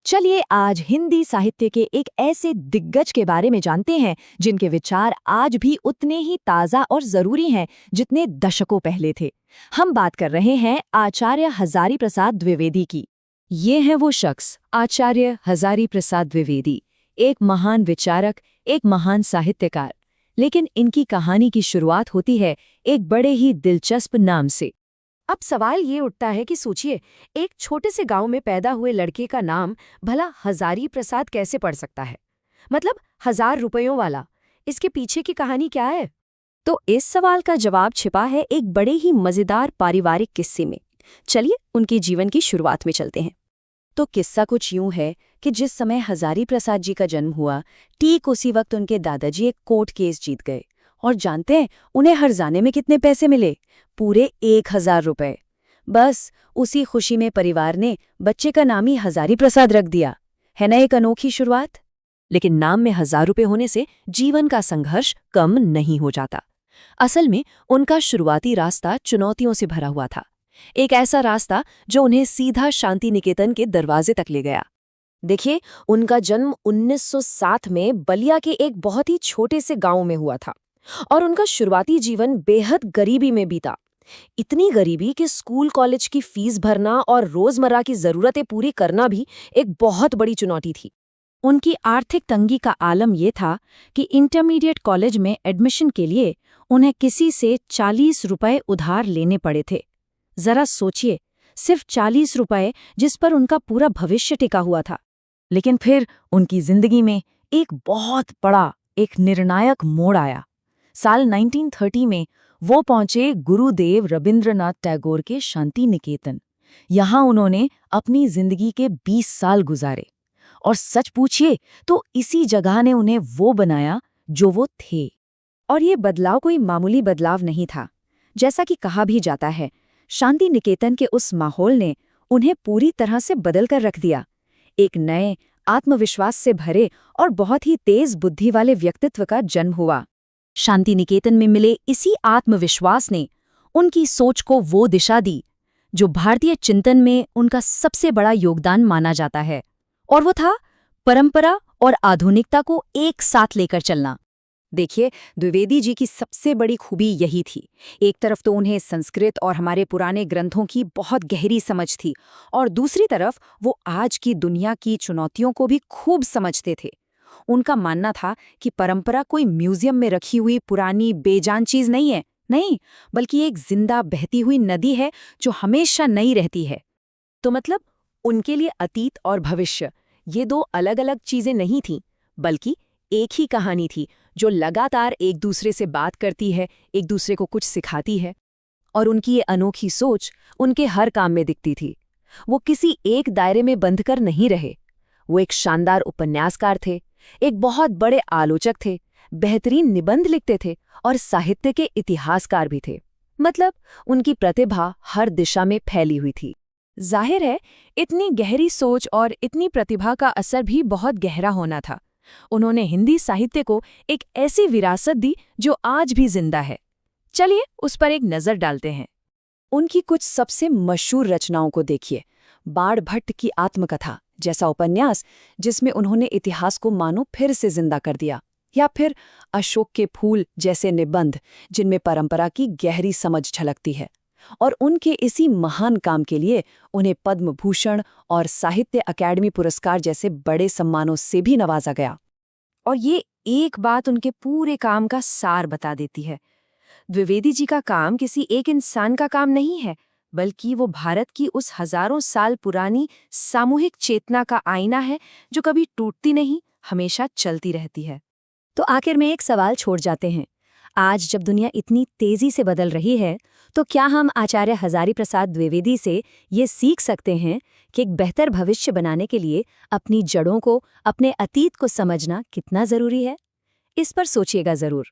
चलिए आज हिंदी साहित्य के एक ऐसे दिग्गज के बारे में जानते हैं जिनके विचार आज भी उतने ही ताज़ा और ज़रूरी हैं जितने दशकों पहले थे। हम बात कर रहे हैं आचार्य हजारी प्रसाद द्विवेदी की। ये हैं वो शख्स, आचार्य हजारी प्रसाद द्विवेदी, एक महान विचारक, एक महान साहित्यकार। लेकिन इनकी कहानी की शुरुआत होती है एक बड़े ही दिलचस्प नाम से। अब सवाल ये उठता है कि सोचिए, एक छोटे से गांव में पैदा हुए लड़के का नाम भला हजारी प्रसाद कैसे पड़ सकता है? मतलब 1000 रुपयों वाला। इसके पीछे की कहानी क्या है? तो इस सवाल का जवाब छिपा है एक बड़े ही मजेदार पारिवारिक किस्से में। चलिए उनके जीवन की शुरुआत में चलते हैं। तो किस्सा कुछ यूं है कि जिस समय हजारी प्रसाद जी का जन्म हुआ, ठीक उसी वक्त उनके दादाजी एक कोर्ट केस जीत गए। और जानते हैं उन्हें हर्जाने में कितने पैसे मिले? पूरे 1000 रुपए। बस उसी खुशी में परिवार ने बच्चे का नाम ही हजारी प्रसाद रख दिया। है ना एक अनोखी शुरुआत? लेकिन नाम में 1000 रुपए होने से जीवन का संघर्ष कम नहीं हो जाता। असल में उनका शुरुआती रास्ता चुनौतियों से भरा हुआ था। एक ऐसा रास्ता जो उन्हें सीधा शांति निकेतन के दरवाजे तक ले गया। देखिए, उनका जन्म 1907 में बलिया के एक बहुत ही छोटे से गांव में हुआ था और उनका शुरुआती जीवन बेहद गरीबी में बीता। इतनी गरीबी कि स्कूल कॉलेज की फीस भरना और रोजमर्रा की जरूरतें पूरी करना भी एक बहुत बड़ी चुनौती थी। उनकी आर्थिक तंगी का आलम यह था कि इंटरमीडिएट कॉलेज में एडमिशन के लिए उन्हें किसी से 40 रुपए उधार लेने पड़े थे। जरा सोचिए, सिर्फ 40 रुपए, जिस पर उनका पूरा भविष्य टिका हुआ था। लेकिन फिर उनकी जिंदगी में एक बहुत बड़ा, एक निर्णायक मोड़ आया। साल 1930 में वो पहुंचे गुरुदेव रविंद्रनाथ टैगोर के शांति निकेतन। यहाँ उन्होंने अपनी जिंदगी के 20 साल गुजारे। और सच पूछिए तो इसी जगह ने उन्हें वो बनाया जो वो थे। और ये बदलाव कोई मामूली बदलाव नहीं था। जैसा कि कहा भी जाता है, शांति निकेतन के उस माहौल ने उन्हें पूरी तरह से बदल कर रख दिया। एक नए, आत्मविश्वास से भरे और बहुत ही तेज बुद्धि वाले व्यक्तित्व का जन्म हुआ। शांति निकेतन में मिले इसी आत्मविश्वास ने उनकी सोच को वो दिशा दी जो भारतीय चिंतन में उनका सबसे बड़ा योगदान माना जाता है। और वो था परंपरा और आधुनिकता को एक साथ लेकर चलना। देखिए, द्विवेदी जी की सबसे बड़ी खूबी यही थी। एक तरफ तो उन्हें संस्कृत और हमारे पुराने ग्रंथों की बहुत गहरी समझ थी और दूसरी तरफ वो आज की दुनिया की चुनौतियों को भी खूब समझते थे। उनका मानना था कि परंपरा कोई म्यूजियम में रखी हुई पुरानी बेजान चीज नहीं है, नहीं, बल्कि एक जिंदा बहती हुई नदी है जो हमेशा नई रहती है। तो मतलब उनके लिए अतीत और भविष्य ये दो अलग अलग चीजें नहीं थीं, बल्कि एक ही कहानी थी जो लगातार एक दूसरे से बात करती है, एक दूसरे को कुछ सिखाती है। और उनकी ये अनोखी सोच उनके हर काम में दिखती थी। वो किसी एक दायरे में बंधकर नहीं रहे। वो एक शानदार उपन्यासकार थे, एक बहुत बड़े आलोचक थे, बेहतरीन निबंध लिखते थे और साहित्य के इतिहासकार भी थे। मतलब उनकी प्रतिभा हर दिशा में फैली हुई थी। जाहिर है, इतनी गहरी सोच और इतनी प्रतिभा का असर भी बहुत गहरा होना था। उन्होंने हिंदी साहित्य को एक ऐसी विरासत दी जो आज भी जिंदा है। चलिए उस पर एक नज़र डालते हैं। उनकी कुछ सबसे मशहूर रचनाओं को देखिए। बाण भट्ट की आत्मकथा जैसा उपन्यास जिसमें उन्होंने इतिहास को मानो फिर से जिंदा कर दिया, या फिर अशोक के फूल जैसे निबंध जिनमें परंपरा की गहरी समझ झलकती है। और उनके इसी महान काम के लिए उन्हें पद्म भूषण और साहित्य अकादमी पुरस्कार जैसे बड़े सम्मानों से भी नवाजा गया। और ये एक बात उनके पूरे काम का सार बता देती है। द्विवेदी जी का काम किसी एक इंसान का काम नहीं है, बल्कि वो भारत की उस हजारों साल पुरानी सामूहिक चेतना का आईना है जो कभी टूटती नहीं, हमेशा चलती रहती है। तो आखिर में एक सवाल छोड़ जाते हैं। आज जब दुनिया इतनी तेजी से बदल रही है, तो क्या हम आचार्य हजारी प्रसाद द्विवेदी से ये सीख सकते हैं कि एक बेहतर भविष्य बनाने के लिए अपनी जड़ों को, अपने अतीत को समझना कितना जरूरी है? इस पर सोचिएगा जरूर।